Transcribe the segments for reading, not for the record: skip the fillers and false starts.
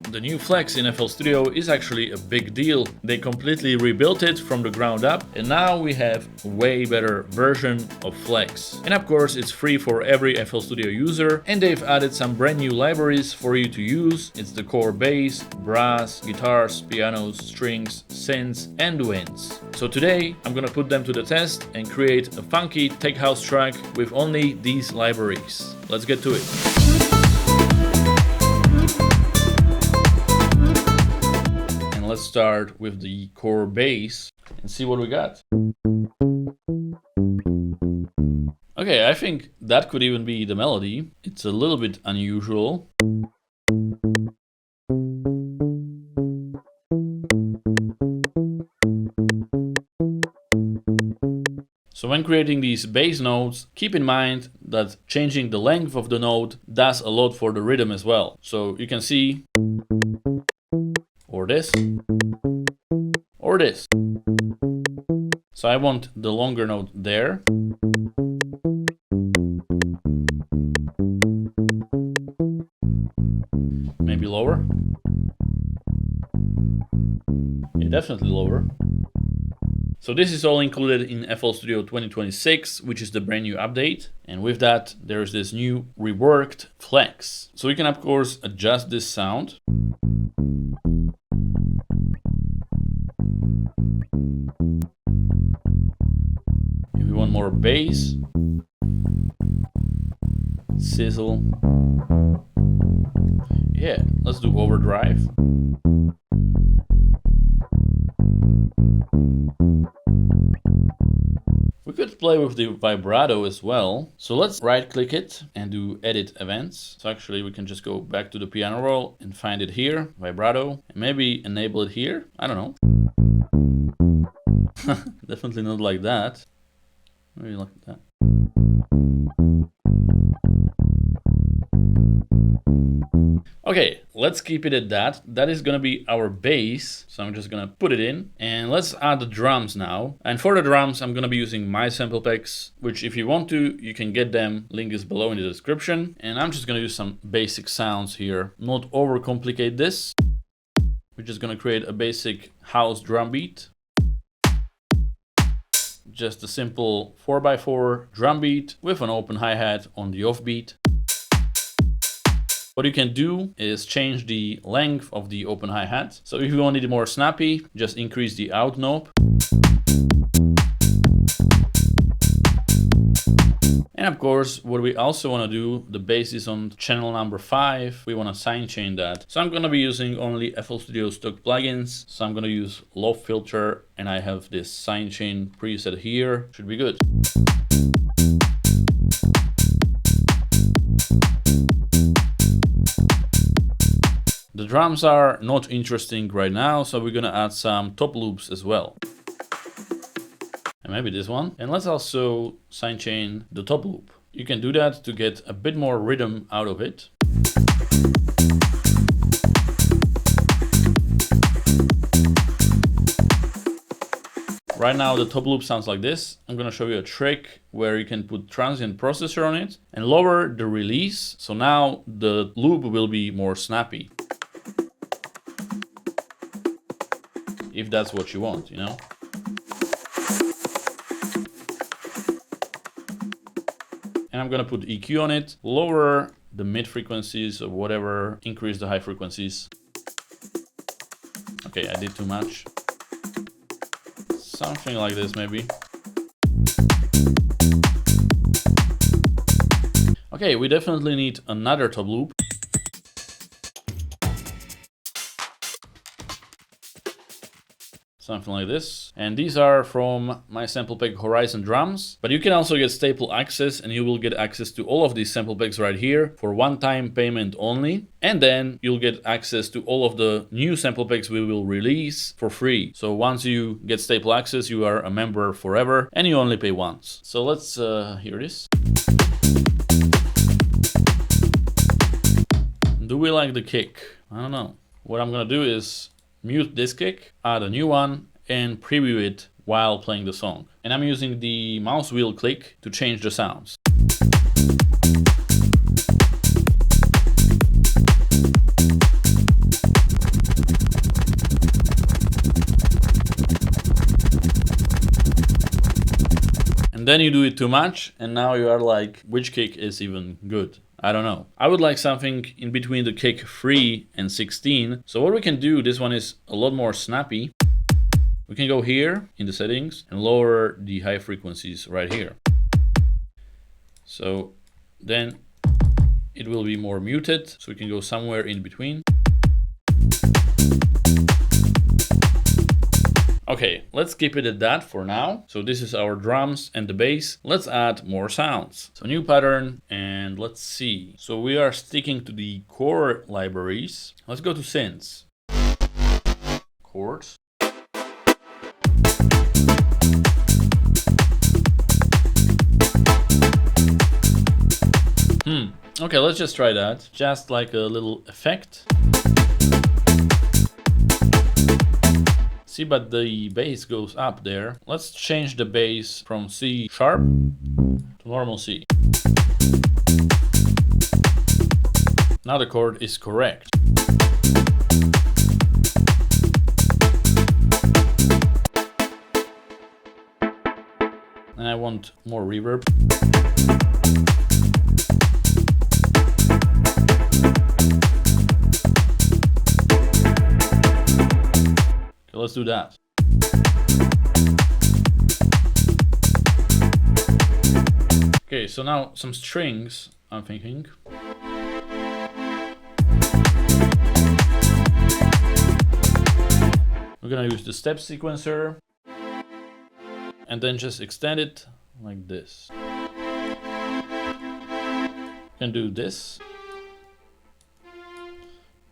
The new Flex in FL Studio is actually a big deal. They completely rebuilt it from the ground up, and now we have a way better version of Flex. And of course, it's free for every FL Studio user, and they've added some brand new libraries for you to use. It's the core bass, brass, guitars, pianos, strings, synths, and winds. So today, I'm gonna put them to the test and create a funky tech house track with only these libraries. Let's get to it. Let's start with the core bass and see what we got. Okay, I think that could even be the melody. It's a little bit unusual. So when creating these bass notes, keep in mind that changing the length of the note does a lot for the rhythm as well. So you can see, or this, or this. So I want the longer note there. Maybe lower. Yeah, definitely lower. So this is all included in FL Studio 2026, which is the brand new update. And with that, there's this new reworked Flex. So we can of course adjust this sound. If we want more bass, sizzle. Yeah, let's do overdrive. We could play with the vibrato as well. So let's right click it and do edit events. So actually we can just go back to the piano roll and find it here, vibrato, and maybe enable it here. I don't know. Definitely not like that. Maybe like that. Okay, let's keep it at that. That is gonna be our bass. So I'm just gonna put it in and let's add the drums now. And for the drums, I'm gonna be using my sample packs, which if you want to, you can get them. Link is below in the description. And I'm just gonna use some basic sounds here. Not overcomplicate this. We're just gonna create a basic house drum beat. Just a simple 4x4 drum beat with an open hi-hat on the offbeat. What you can do is change the length of the open hi-hat. So if you want it more snappy, just increase the out knob. And of course, what we also want to do, the bass is on channel number 5. We want to sidechain that. So I'm going to be using only FL Studio stock plugins. So I'm going to use low filter and I have this sidechain preset here. Should be good. The drums are not interesting right now, so we're gonna add some top loops as well. And maybe this one. And let's also sidechain the top loop. You can do that to get a bit more rhythm out of it. Right now the top loop sounds like this. I'm gonna show you a trick where you can put transient processor on it and lower the release. So now the loop will be more snappy. If that's what you want, you know? And I'm gonna put EQ on it, lower the mid frequencies or whatever, increase the high frequencies. Okay, I did too much. Something like this maybe. Okay, we definitely need another top loop. Something like this. And these are from my sample pack Horizon drums. But you can also get staple access and you will get access to all of these sample packs right here for one-time payment only. And then you'll get access to all of the new sample packs we will release for free. So once you get staple access, you are a member forever and you only pay once. So let's hear this. Do we like the kick? I don't know. What I'm gonna do is mute this kick, add a new one, and preview it while playing the song. And I'm using the mouse wheel click to change the sounds. And then you do it too much, and now you are like, which kick is even good? I don't know. I would like something in between the kick 3 and 16. So what we can do, this one is a lot more snappy. We can go here in the settings and lower the high frequencies right here. So then it will be more muted, so we can go somewhere in between. Okay, let's keep it at that for now. So this is our drums and the bass. Let's add more sounds. So new pattern, and let's see. So we are sticking to the chord libraries. Let's go to synths. Chords. Okay, let's just try that. Just like a little effect. See, but the bass goes up there. Let's change the bass from C sharp to normal C. Now the chord is correct. And I want more reverb. Let's do that. Okay, so now some strings, I'm thinking. We're gonna use the step sequencer and then just extend it like this. You can do this.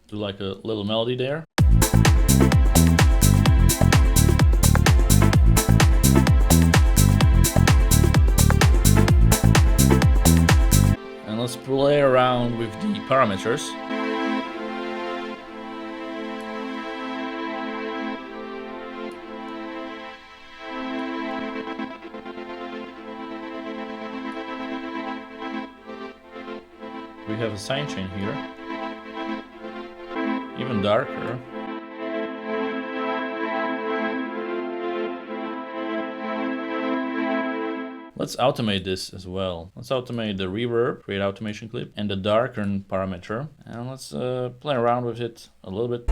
Do like a little melody there. Let's play around with the parameters. We have a sidechain here, even darker. Let's automate this as well. Let's automate the reverb, create automation clip, and the darken parameter. And let's play around with it a little bit.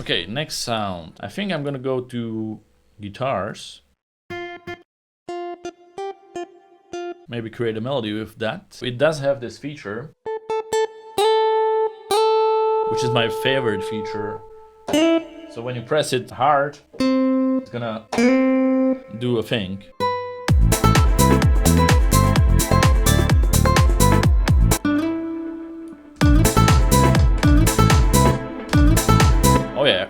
Okay, next sound. I think I'm gonna go to guitars. Maybe create a melody with that. It does have this feature, which is my favorite feature. So when you press it hard, it's gonna do a thing. Oh yeah.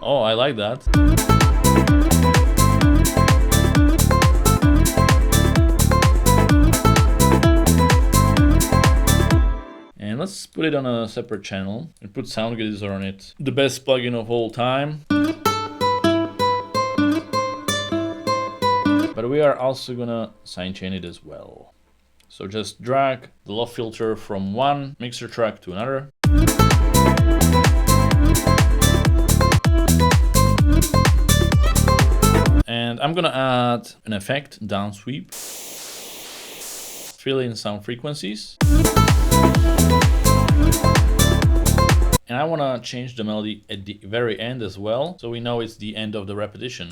Oh, I like that. And let's put it on a separate channel and put Sound Geyser on it. The best plugin of all time. But we are also gonna sidechain it as well. So just drag the low filter from one mixer track to another. And I'm gonna add an effect, down sweep. Fill in some frequencies. And I want to change the melody at the very end as well, so we know it's the end of the repetition.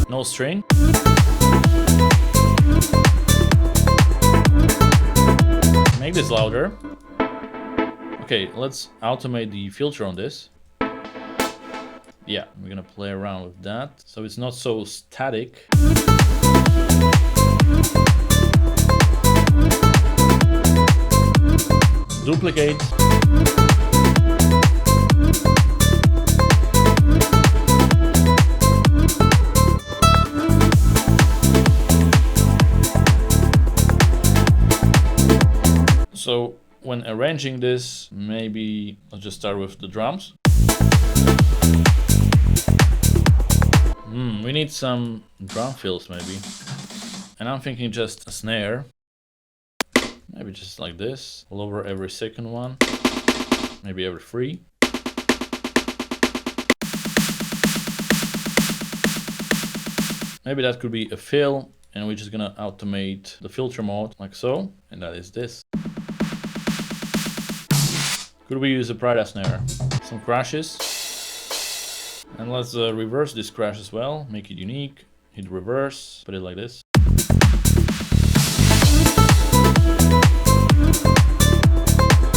No string. Make this louder. Okay, let's automate the filter on this. Yeah, we're gonna play around with that, so it's not so static. Duplicate. So when arranging this, maybe let's just start with the drums. We need some drum fills maybe. And I'm thinking just a snare. Maybe just like this. Lower every second one. Maybe every 3. Maybe that could be a fill, and we're just gonna automate the filter mode like so, and that is this. Could we use a Prada snare? Some crashes. And let's reverse this crash as well, make it unique. Hit reverse, put it like this.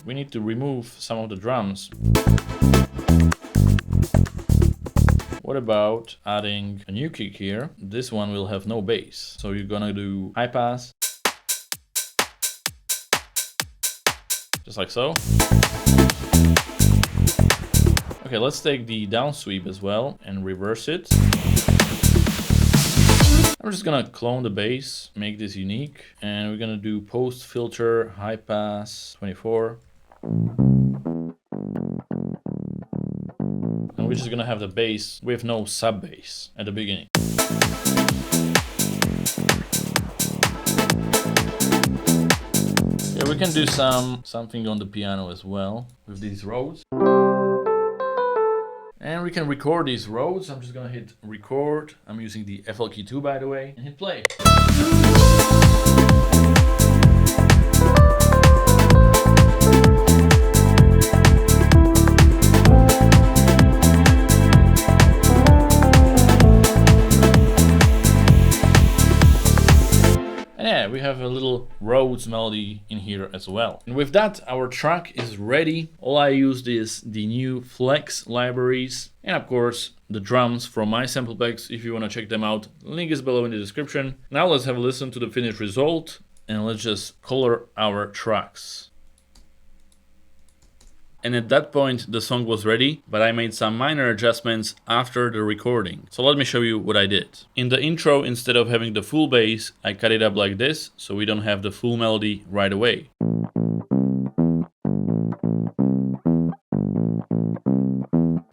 We need to remove some of the drums. What about adding a new kick here? This one will have no bass. So you're gonna do high pass. Just like so. Okay, let's take the down sweep as well and reverse it. I'm just gonna clone the bass, make this unique, and we're gonna do post filter high pass 24. And we're just gonna have the bass with no sub bass at the beginning. Yeah, we can do something on the piano as well with these Rhodes. And we can record these Rhodes. I'm just gonna hit record. I'm using the FL Key 2 by the way, and hit play. We have a little Rhodes melody in here as well. And with that, our track is ready. All I used is the new Flex libraries and of course the drums from my sample packs. If you want to check them out, link is below in the description. Now let's have a listen to the finished result and let's just color our tracks. And at that point the song was ready, but I made some minor adjustments after the recording. So let me show you what I did. In the intro, instead of having the full bass, I cut it up like this, so we don't have the full melody right away.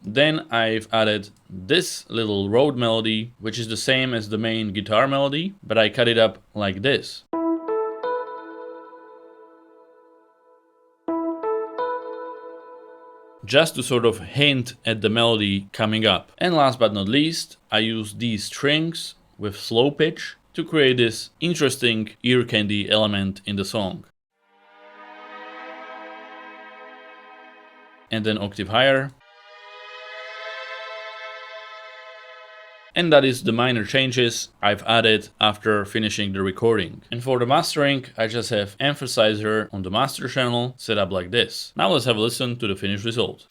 Then I've added this little Rhode melody, which is the same as the main guitar melody, but I cut it up like this. Just to sort of hint at the melody coming up. And last but not least, I use these strings with slow pitch to create this interesting ear candy element in the song. And then octave higher. And that is the minor changes I've added after finishing the recording. And for the mastering, I just have emphasizer on the master channel set up like this. Now let's have a listen to the finished result.